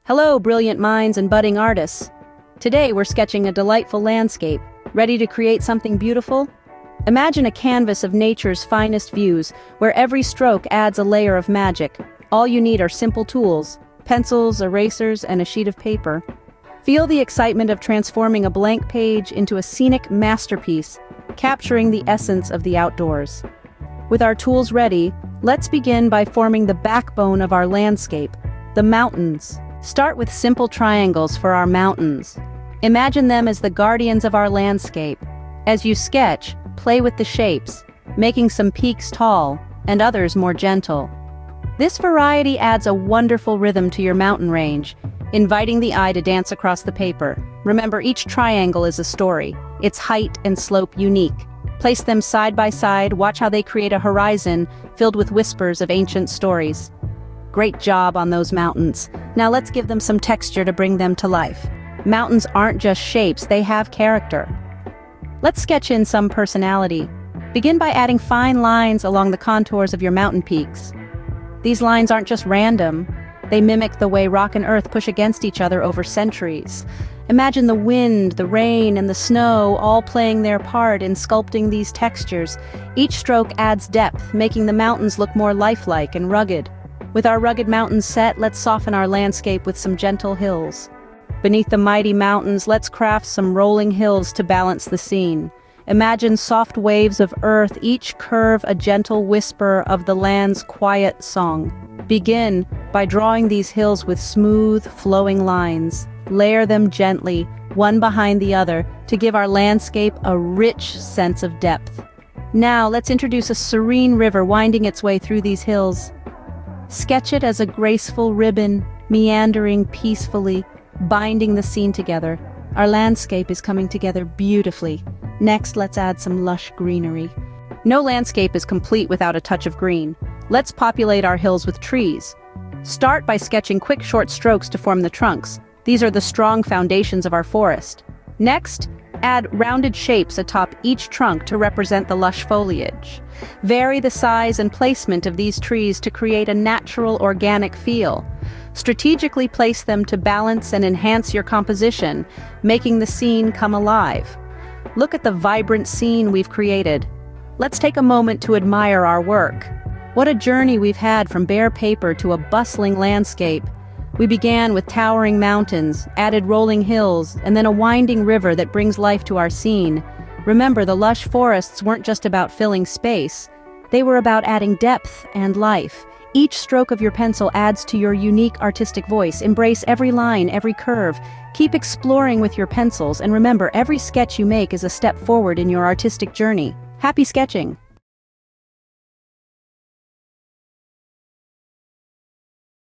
Hello, brilliant minds and budding artists. Today we're sketching a delightful landscape. Ready to create something beautiful? Imagine a canvas of nature's finest views, where every stroke adds a layer of magic. All you need are simple tools: pencils, erasers, and a sheet of paper. Feel the excitement of transforming a blank page into a scenic masterpiece, capturing the essence of the outdoors. With our tools ready, let's begin by forming the backbone of our landscape, the mountains. Start with simple triangles for our mountains. Imagine them as the guardians of our landscape. As you sketch, play with the shapes, making some peaks tall and others more gentle. This variety adds a wonderful rhythm to your mountain range, inviting the eye to dance across the paper. Remember, each triangle is a story, its height and slope unique. Place them side by side, watch how they create a horizon filled with whispers of ancient stories. Great job on those mountains. Now let's give them some texture to bring them to life. Mountains aren't just shapes, they have character. Let's sketch in some personality. Begin by adding fine lines along the contours of your mountain peaks. These lines aren't just random, they mimic the way rock and earth push against each other over centuries. Imagine the wind, the rain, and the snow all playing their part in sculpting these textures. Each stroke adds depth, making the mountains look more lifelike and rugged. With our rugged mountains set, let's soften our landscape with some gentle hills. Beneath the mighty mountains, let's craft some rolling hills to balance the scene. Imagine soft waves of earth, each curve a gentle whisper of the land's quiet song. Begin by drawing these hills with smooth, flowing lines. Layer them gently, one behind the other, to give our landscape a rich sense of depth. Now, let's introduce a serene river winding its way through these hills. Sketch it as a graceful ribbon, meandering peacefully, binding the scene together. Our landscape is coming together beautifully. Next, let's add some lush greenery. No landscape is complete without a touch of green. Let's populate our hills with trees. Start by sketching quick, short strokes to form the trunks. These are the strong foundations of our forest. Next, add rounded shapes atop each trunk to represent the lush foliage. Vary the size and placement of these trees to create a natural, organic feel. Strategically place them to balance and enhance your composition, making the scene come alive. Look at the vibrant scene we've created. Let's take a moment to admire our work. What a journey we've had from bare paper to a bustling landscape. We began with towering mountains, added rolling hills, and then a winding river that brings life to our scene. Remember, the lush forests weren't just about filling space. They were about adding depth and life. Each stroke of your pencil adds to your unique artistic voice. Embrace every line, every curve. Keep exploring with your pencils, and remember, every sketch you make is a step forward in your artistic journey. Happy sketching!